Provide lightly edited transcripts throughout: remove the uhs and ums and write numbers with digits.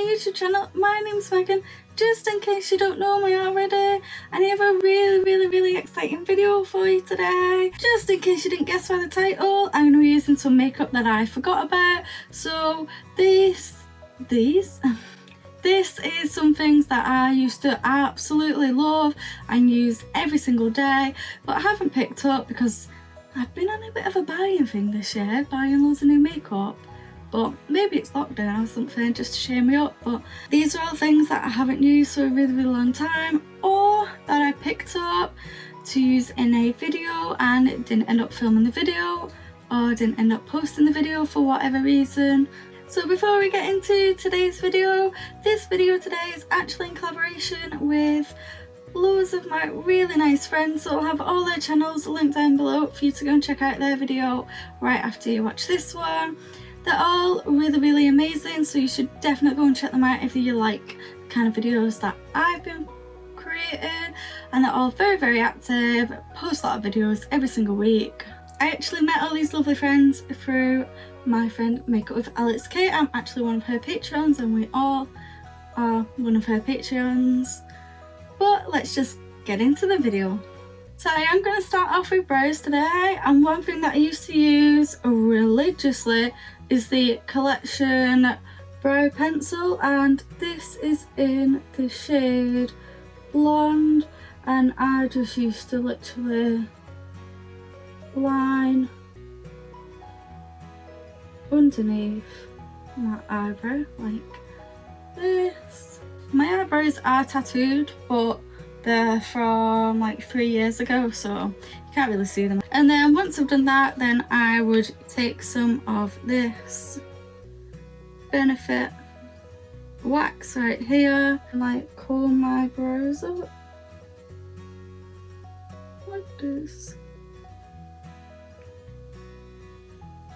my YouTube channel. My name's Megan. Just in case you don't know me already, I have a really exciting video for you today. Just in case you didn't guess by the title, I'm going to be using some makeup that I forgot about. So this is some things that I used to absolutely love and use every single day, but I haven't picked up because I've been on a bit of a buying thing this year, buying loads of new makeup. But maybe it's lockdown or something just to cheer me up. But these are all things that I haven't used for a really long time, or that I picked up to use in a video and didn't end up filming the video, or didn't end up posting the video for whatever reason. So before we get into today's video, this video today is actually in collaboration with loads of my really nice friends, so I'll have all their channels linked down below for you to go and check out their video right after you watch this one. They're all really amazing, so you should definitely go and check them out if you like the kind of videos that I've been creating. And they're all very active, post a lot of videos every single week. I actually met all these lovely friends through my friend Makeup with Alex K. I'm actually one of her patrons and we all are one of her patrons. But let's just get into the video. So I am going to start off with brows today, and one thing that I used to use religiously is the Collection brow pencil, and this is in the shade Blonde, and I just used to literally line underneath my eyebrow like this. My eyebrows are tattooed, but they're from like 3 years ago, so you can't really see them. And then once I've done that, then I would take some of this Benefit wax right here and like comb my brows up like this.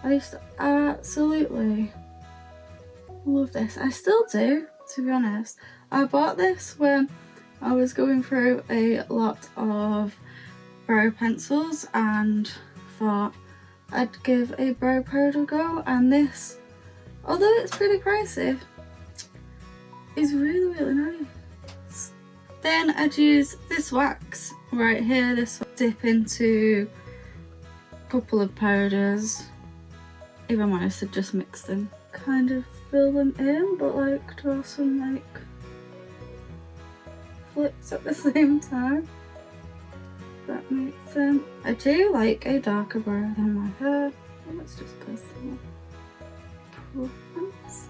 I used to absolutely love this. I still do, to be honest. I bought this when I was going through a lot of brow pencils and thought I'd give a brow powder a go, and this, although it's pretty pricey, is really nice. Then I'd use this wax right here, this one, dip into a couple of powders. If I'm honest, I'd just mix them, kind of fill them in, but like draw some like flips at the same time. That makes sense. I do like a darker brow than my hair. Let's just personal preference.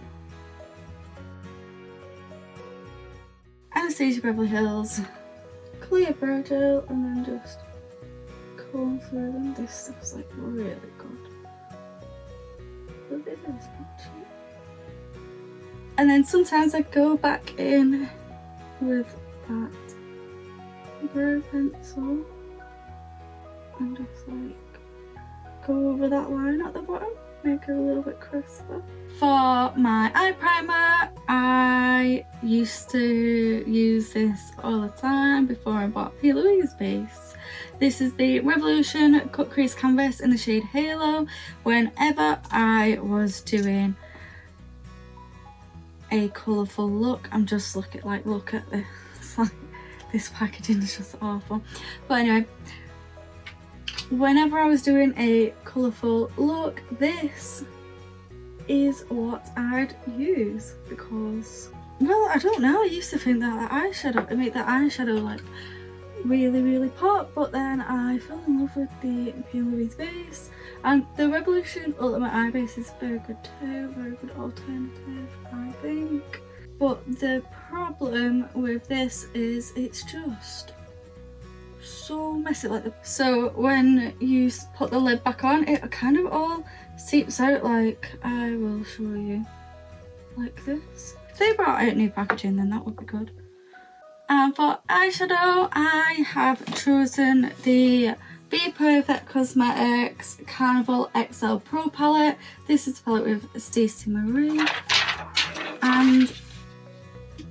Anastasia Beverly Hills clear brow gel, and then just comb through them. This stuff's like really good. Look at this, actually. And then sometimes I go back in with that brow pencil and just like go over that line at the bottom, make it a little bit crisper. For my eye primer, I used to use this all the time before I bought P. Louise base. This is the Revolution Cut Crease Canvas in the shade Halo. Whenever I was doing a colourful look, I'm just look at this. Like, this packaging is just awful. But anyway, whenever I was doing a colourful look, this is what I'd use, because, well, I don't know, I used to think that it made the eyeshadow like really pop, but then I fell in love with the P. Louise base, and the Revolution Ultimate Eye Base is very good too, very good alternative, I think. But the problem with this is it's just so messy. So when you put the lid back on, it kind of all seeps out. Like, I will show you, like this. If they brought out new packaging, then that would be good. And for eyeshadow, I have chosen the Be Perfect Cosmetics Carnival XL Pro palette. This is the palette with Stacey Marie, and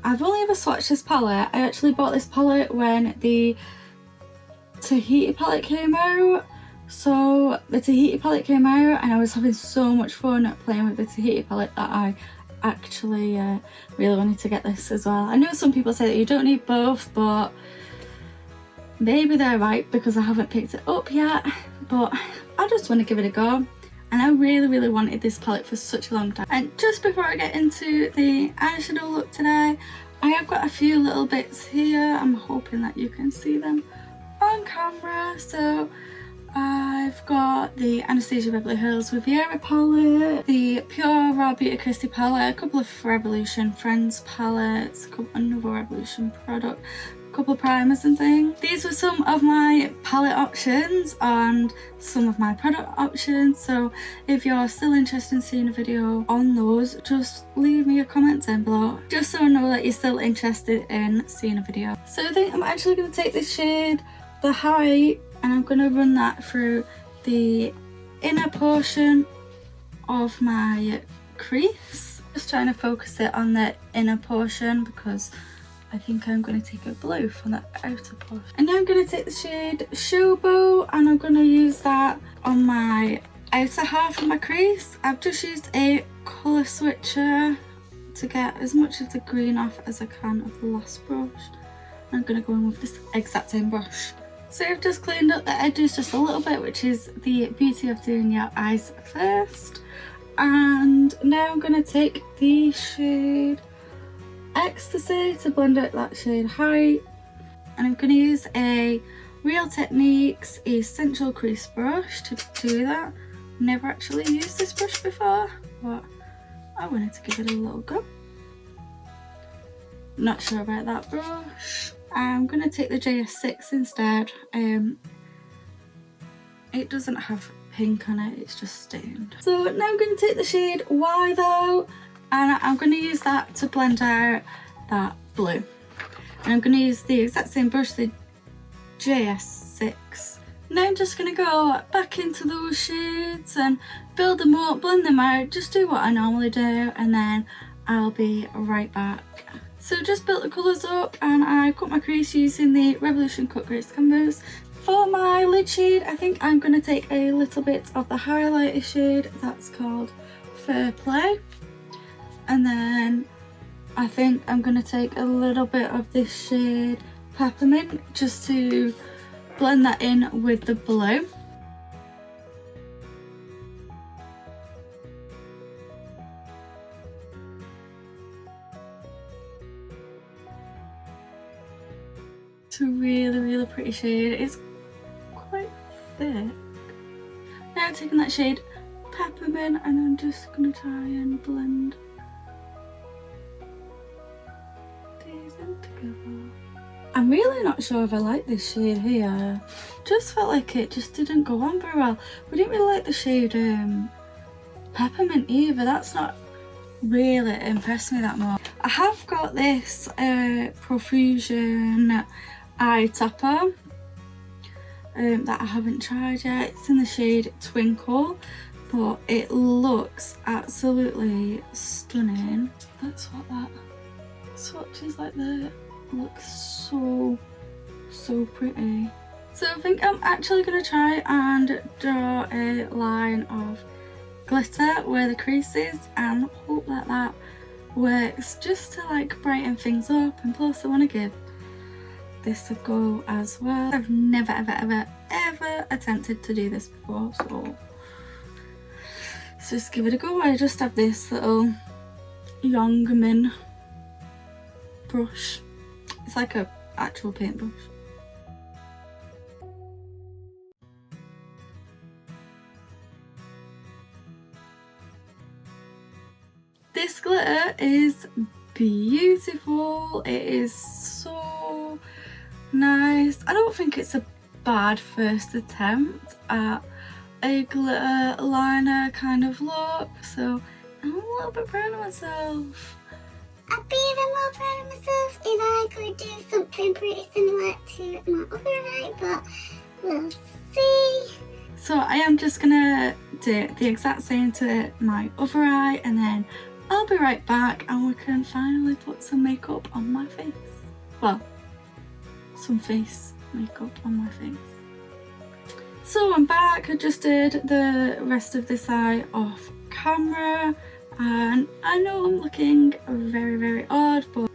I've only ever swatched this palette. I actually bought this palette when the Tahiti palette came out. So the Tahiti palette came out and I was having so much fun playing with the Tahiti palette that I actually really wanted to get this as well. I know some people say that you don't need both, but maybe they're right because I haven't picked it up yet, but I just want to give it a go. And I really wanted this palette for such a long time. And just before I get into the eyeshadow look today, I have got a few little bits here. I'm hoping that you can see them on camera. So I've got the Anastasia Beverly Hills Riviera palette, the Pure Raw Beauty Christy palette, a couple of Revolution Friends palettes, another Revolution product, a couple of primers and things. These were some of my palette options and some of my product options, so if you're still interested in seeing a video on those, just leave me a comment down below, just so I know that you're still interested in seeing a video. So I think I'm actually going to take this shade, the Height, and I'm going to run that through the inner portion of my crease. Just trying to focus it on the inner portion because I think I'm going to take a blue from the outer portion. And now I'm going to take the shade Showboat and I'm going to use that on my outer half of my crease. I've just used a colour switcher to get as much of the green off as I can of the last brush. I'm going to go in with this exact same brush. So I've just cleaned up the edges just a little bit, which is the beauty of doing your eyes first. And now I'm going to take the shade Ecstasy to blend out that shade Height. And I'm going to use a Real Techniques Essential Crease brush to do that. Never actually used this brush before, but I wanted to give it a little go. Not sure about that brush. I'm going to take the JS6 instead. It doesn't have pink on it, it's just stained. So now I'm going to take the shade Y though, and I'm going to use that to blend out that blue. And I'm going to use the exact same brush, the JS6. Now I'm just going to go back into those shades and build them up, blend them out, just do what I normally do, and then I'll be right back. So just built the colours up and I cut my crease using the Revolution Cut Crease canvas. For my lid shade, I think I'm going to take a little bit of the highlighter shade that's called Fair Play. And then I think I'm going to take a little bit of this shade Peppermint just to blend that in with the blue. It's a really pretty shade. It's quite thick. Now I'm taking that shade Peppermint and I'm just going to try and blend these in together. I'm really not sure if I like this shade here. Just felt like it just didn't go on very well. We didn't really like the shade Peppermint either. That's not really impressed me that much. I have got this Profusion eye topper that I haven't tried yet. It's in the shade Twinkle, but it looks absolutely stunning. That's what that swatches like there. It looks so pretty. So I think I'm actually going to try and draw a line of glitter where the crease is and hope that that works just to like brighten things up. And plus I want to give this a go as well. I've never ever attempted to do this before, so let's just give it a go. I just have this little Youngman brush. It's like a actual paintbrush. This glitter is beautiful. It is so nice. I don't think it's a bad first attempt at a glitter liner kind of look, so I'm a little bit proud of myself. I'd be even more proud of myself if I could do something pretty similar to my other eye, but we'll see. So I am just gonna do the exact same to my other eye and then I'll be right back and we can finally put some makeup on my face. Well, some face makeup on my face. So I'm back. I just did the rest of this eye off camera and I know I'm looking very, very odd, but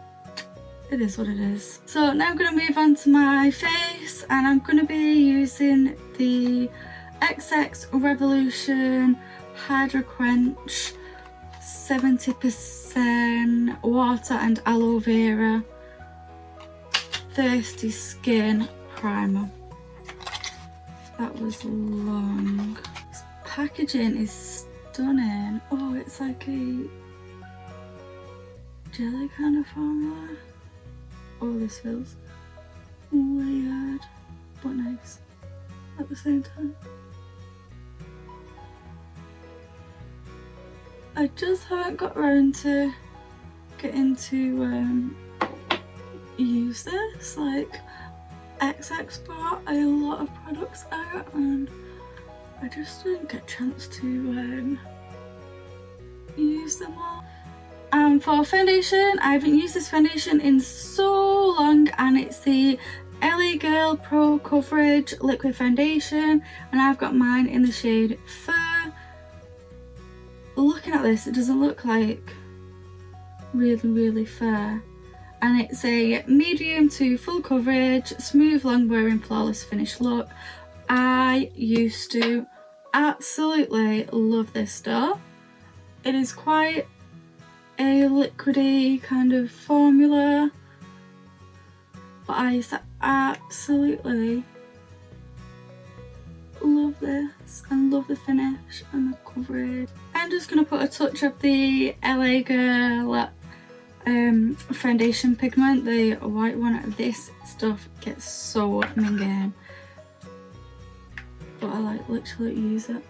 it is what it is. So now I'm going to move on to my face, and I'm going to be using the XX Revolution Hydro Quench 70% water and aloe vera thirsty skin primer. That was long. This packaging is stunning. Oh, it's like a jelly kind of formula. Oh, this feels weird but nice at the same time. I just haven't got around to getting to use this. Like, XX brought a lot of products out and I just didn't get a chance to use them all. And for foundation, I haven't used this foundation in so long, and it's the LA Girl Pro Coverage Liquid Foundation, and I've got mine in the shade Fur. Looking at this, it doesn't look like really fair, and it's a medium to full coverage, smooth, long wearing, flawless finish look. I used to absolutely love this stuff. It is quite a liquidy kind of formula, but I used to absolutely love this and love the finish and the coverage. I'm just going to put a touch of the LA Girl foundation pigment, the white one. This stuff gets so minging, but I like literally use it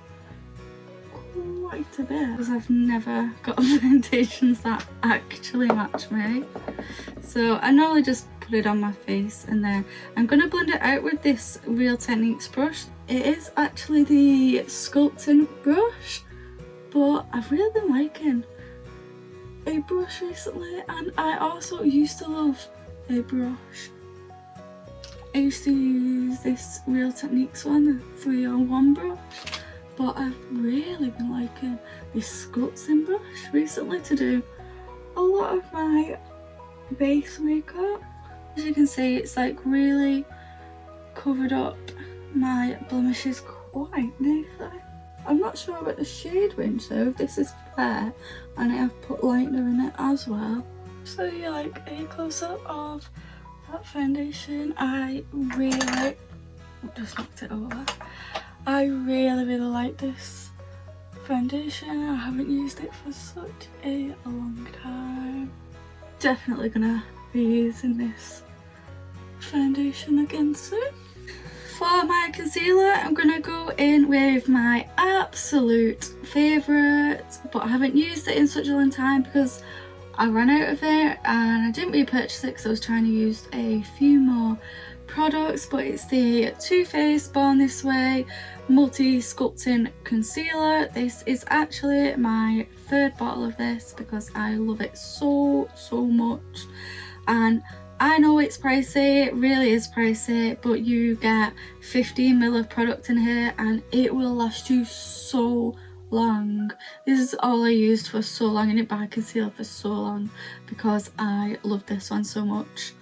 quite a bit because I've never got foundations that actually match me. So I normally just put it on my face, and then I'm going to blend it out with this Real Techniques brush. It is actually the sculpting brush, but I've really been liking a brush recently, and I also used to love a brush. I used to use this Real Techniques one, the 301 brush, but I've really been liking this sculpting brush recently to do a lot of my base makeup. As you can see, it's like really covered up my blemishes quite nicely. I'm not sure about the shade range though. This is fair, and I have put lightener in it as well. So you like a close-up of that foundation. I really just knocked it over. I really like this foundation. I haven't used it for such a long time. Definitely gonna be using this foundation again soon. For my concealer, I'm gonna go in with my absolute favourite, but I haven't used it in such a long time because I ran out of it and I didn't repurchase it because I was trying to use a few more products, but it's the Too Faced Born This Way Multi Sculpting Concealer. This is actually my third bottle of this because I love it so much, and I know it's pricey, it really is pricey, but you get 15ml of product in here and it will last you so long. This is all I used for so long. I didn't buy concealer for so long because I love this one so much.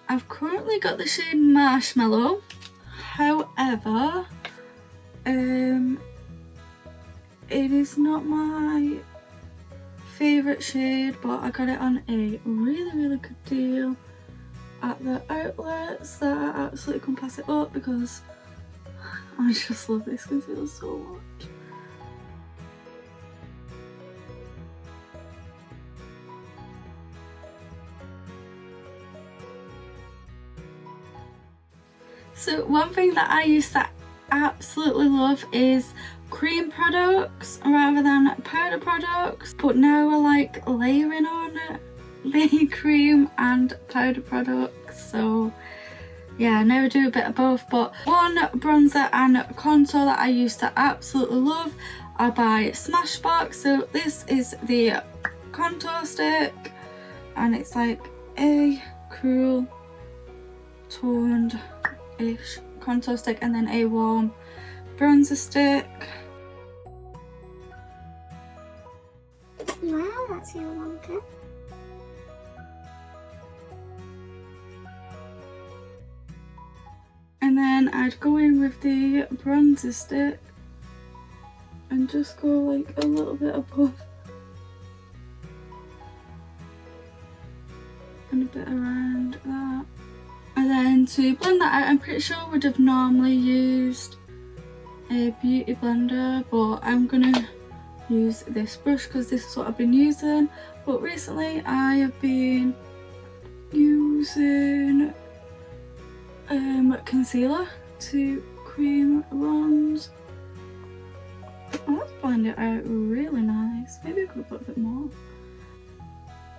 I've currently got the shade Marshmallow, however, it is not my favourite shade, but I got it on a really good deal at the outlets that I absolutely couldn't pass it up because I just love this concealer so much. So one thing that I used to absolutely love is cream products rather than powder products, but now I like layering on the cream and powder products, so yeah, now I do a bit of both. But one bronzer and contour that I used to absolutely love are by Smashbox. So this is the contour stick, and it's like a cool toned ish contour stick and then a warm bronzer stick. that's no longer. And then I'd go in with the bronzer stick and just go like a little bit above and a bit around that. And then to blend that out, I'm pretty sure I would have normally used a beauty blender, but I'm gonna use this brush because this is what I've been using. But recently I have been using concealer to cream bronze. Oh, let's blend it out really nice. Maybe I could put a bit more.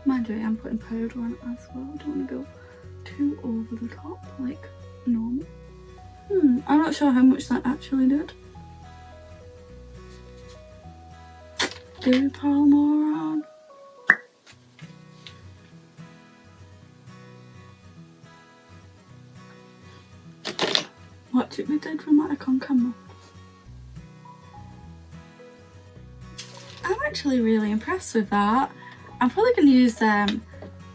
Mind you, I'm putting powder on as well. I don't want to go too over the top like normal. I'm not sure how much that actually did. Do we pile more on? Watch it be dead dramatic on camera. I'm actually really impressed with that. I'm probably going to use them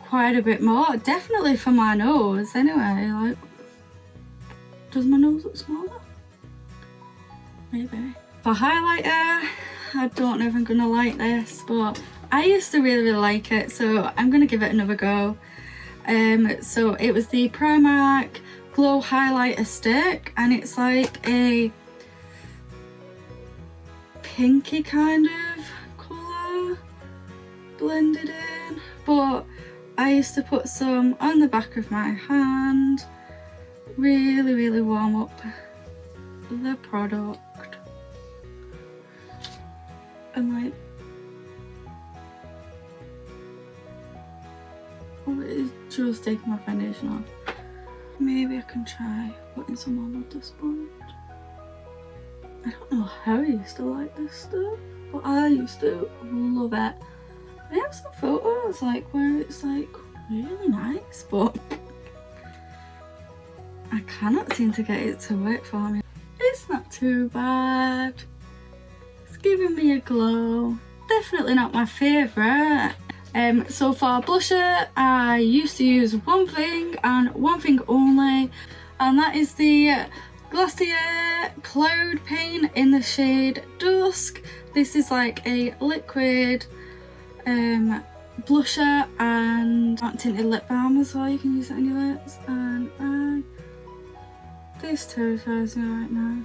quite a bit more. Definitely for my nose anyway. Like, does my nose look smaller? Maybe. For highlighter, I don't know if I'm going to like this, but I used to really like it, so I'm going to give it another go. So it was the Primark Glow Highlighter Stick, and it's like a pinky kind of colour blended in, but I used to put some on the back of my hand, really warm up the product, and like, oh, it is just taking my foundation off. Maybe I can try putting some on with the sponge. I don't know how I used to like this stuff, but I used to love it. I have some photos like where it's like really nice, but I cannot seem to get it to work for me. It's not too bad. It's giving me a glow. Definitely not my favourite. So for blusher, I used to use one thing and one thing only, and that is the Glossier Cloud Paint in the shade Dusk. This is like a liquid blusher and matte tinted lip balm as well. You can use it on your lips, and this terrifies me right now.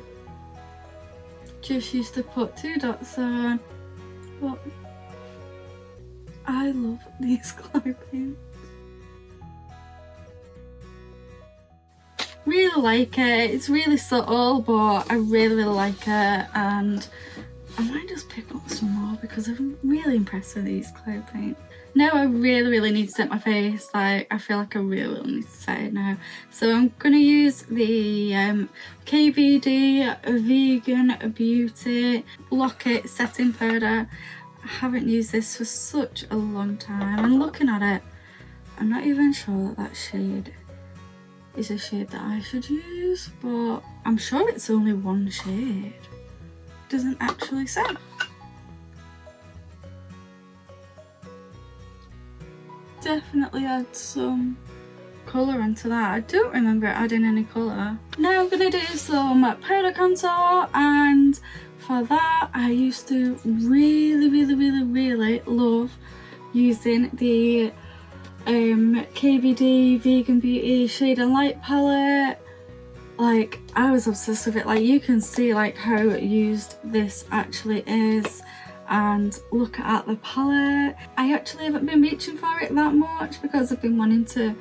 Just used to put 2 dots on, but I love these cloud paints. Really like it. It's really subtle, but I really like it, and I might just pick up some more because I'm really impressed with these cloud paints. Now I really need to set my face. Like, I feel like I really need to set it now. So I'm gonna use the KVD Vegan Beauty Locket Setting Powder. I haven't used this for such a long time, and looking at it, I'm not even sure that that shade is a shade that I should use, but I'm sure it's only one shade. It doesn't actually say. Definitely add some colour into that. I don't remember adding any colour. Now I'm going to do some powder contour, and for that I used to really love using the KVD Vegan Beauty Shade and Light palette. Like, I was obsessed with it. Like, you can see like how used this actually is, and look at the palette. I actually haven't been reaching for it that much because I've been wanting to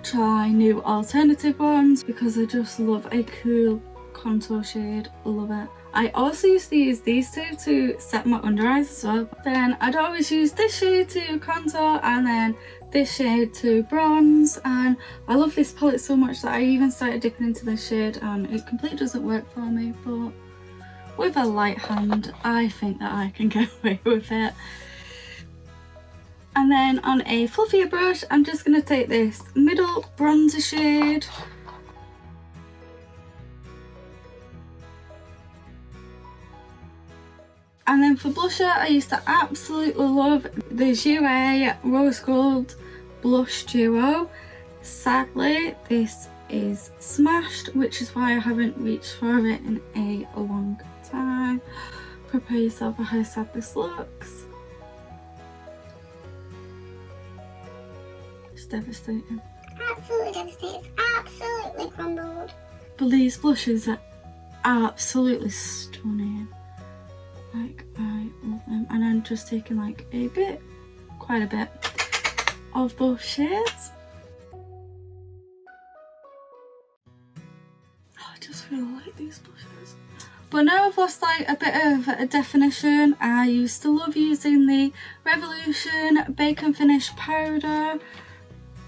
try new alternative ones, because I just love a cool contour shade. Love it. I also used to use these two to set my under eyes as well. Then I'd always use this shade to contour and then this shade to bronze, and I love this palette so much that I even started dipping into this shade, and it completely doesn't work for me, but with a light hand I think that I can get away with it. And then on a fluffier brush, I'm just going to take this middle bronzer shade And then for blusher, I used to absolutely love the Jouer Rose Gold Blush Duo. Sadly, this is smashed, which is why I haven't reached for it in a long time. Prepare yourself for how sad this looks. It's devastating. Absolutely devastated. It's absolutely crumbled. But these blushes are absolutely stunning. Like, I love them. And I'm just taking like quite a bit of both shades. Oh, I just really like these blushes. But now I've lost like a bit of a definition. I used to love using the Revolution Bacon Finish powder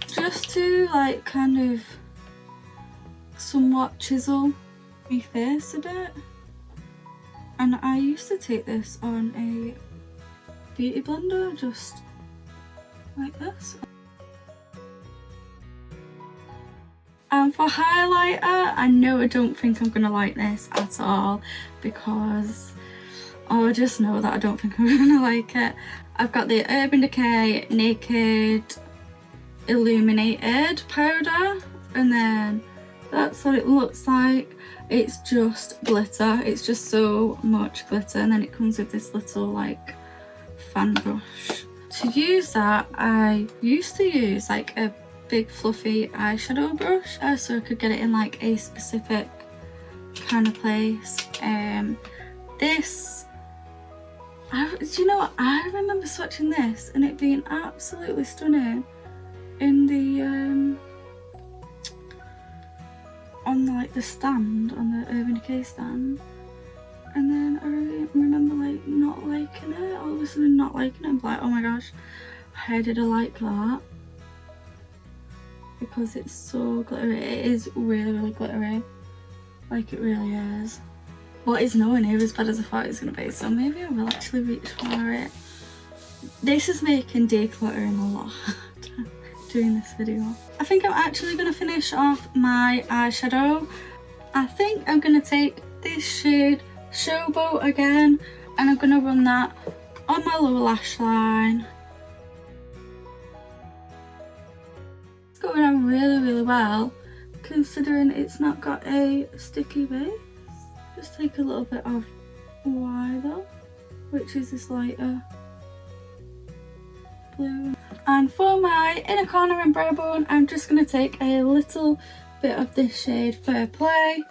just to like kind of somewhat chisel my face a bit. And I used to take this on a beauty blender just like this. And for highlighter, I know I don't think I'm going to like this at all because I just know that I don't think I'm going to like it. I've got the Urban Decay Naked Illuminated powder, and then that's what it looks like. It's just glitter. It's just so much glitter, and then it comes with this little like fan brush. To use that, I used to use like a big fluffy eyeshadow brush so I could get it in like a specific kind of place. This, do you know what? I remember swatching this and it being absolutely stunning in the on like the stand, on the Urban Decay stand, and then I really remember like not liking it. All of a sudden not liking it. I'm like, oh my gosh, how did I like that? Because it's so glittery. It is really, really glittery. Like, it really is. But it's nowhere near as bad as I thought it was going to be, so maybe I will actually reach for it. This is making decluttering a lot doing this video. I think I'm actually going to finish off my eyeshadow. I think I'm going to take this shade Showboat again, and I'm going to run that on my lower lash line. Going on really, really well, considering it's not got a sticky base. Just take a little bit of Y though, which is this lighter blue. And for my inner corner and brow bone, I'm just going to take a little bit of this shade Fair Play.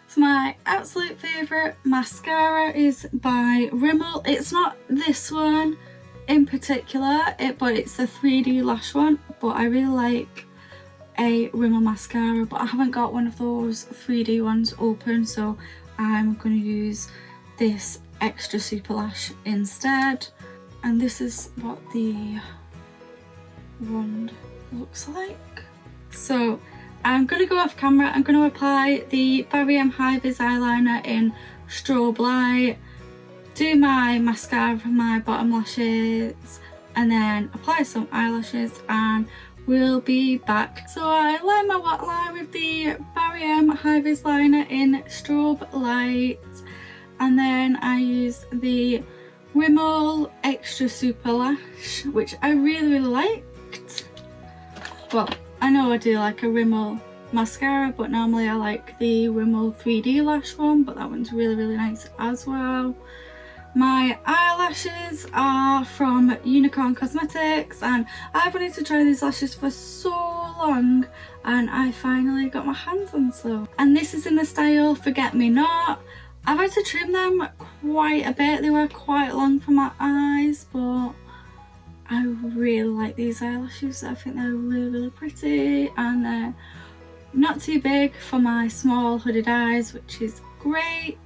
So my absolute favourite mascara is by Rimmel. It's not this one in particular, but it's the 3D lash one. But I really like a Rimmel mascara, but I haven't got one of those 3D ones open, so I'm going to use this extra super lash instead. And this is what the wand looks like. So I'm going to go off camera. I'm going to apply the Barry M High Vis eyeliner in Strobe Light, do my mascara for my bottom lashes, and then apply some eyelashes, and we'll be back. So I line my waterline with the Barry M High Vis liner in Strobe Light, and then I use the Rimmel Extra Super Lash, which I really, really liked. Well, I know I do like a Rimmel mascara, but normally I like the Rimmel 3D lash one, but that one's really, really nice as well. My eyelashes are from Unicorn Cosmetics, and I've wanted to try these lashes for so long, and I finally got my hands on some. And this is in the style Forget Me Not. I've had to trim them quite a bit. They were quite long for my eyes, but I really like these eyelashes. I think they're really, really pretty, and they're not too big for my small hooded eyes, which is great.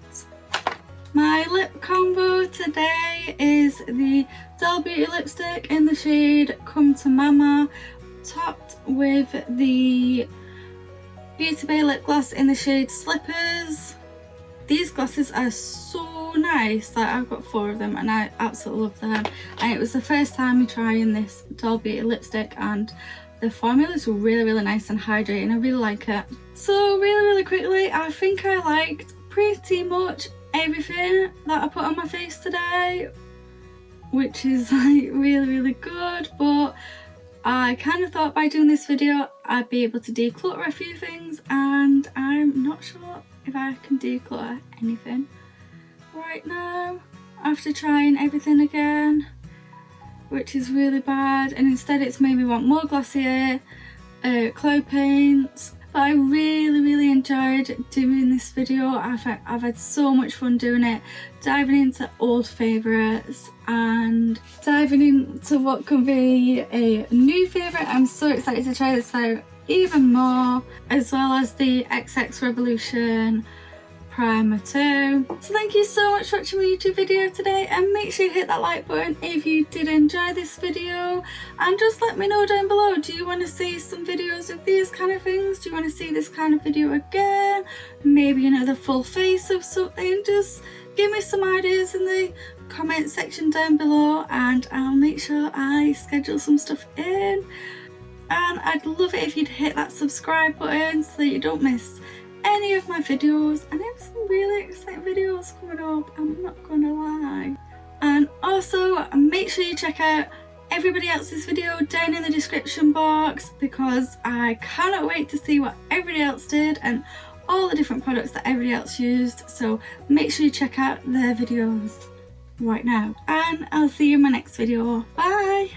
My lip combo today is the Doll Beauty lipstick in the shade Come to Mama, topped with the Beauty Bay lip gloss in the shade Slippers. These glosses are so nice. Like, I've got 4 of them and I absolutely love them. And it was the first time me trying this Doll Beauty lipstick, and The formula is really nice and hydrating. I really like it. So really quickly, I think I liked pretty much everything that I put on my face today, which is like really good, but I kind of thought by doing this video I'd be able to declutter a few things, and I'm not sure if I can declutter anything right now after trying everything again, which is really bad, and instead it's made me want more Glossier, cloud paints. But I really enjoyed doing this video. I've had so much fun doing it, diving into old favourites and diving into what could be a new favourite. I'm so excited to try this out even more, as well as the XX Revolution Primer too. So thank you so much for watching my YouTube video today, and make sure you hit that like button if you did enjoy this video, and just let me know down below, do you want to see some videos of these kind of things? Do you want to see this kind of video again? Maybe another full face of something? Just give me some ideas in the comment section down below, and I'll make sure I schedule some stuff in. And I'd love it if you'd hit that subscribe button so that you don't miss any of my videos, and I have some really exciting videos coming up, I'm not gonna lie. And also make sure you check out everybody else's video down in the description box, because I cannot wait to see what everybody else did and all the different products that everybody else used. So make sure you check out their videos right now, and I'll see you in my next video. Bye.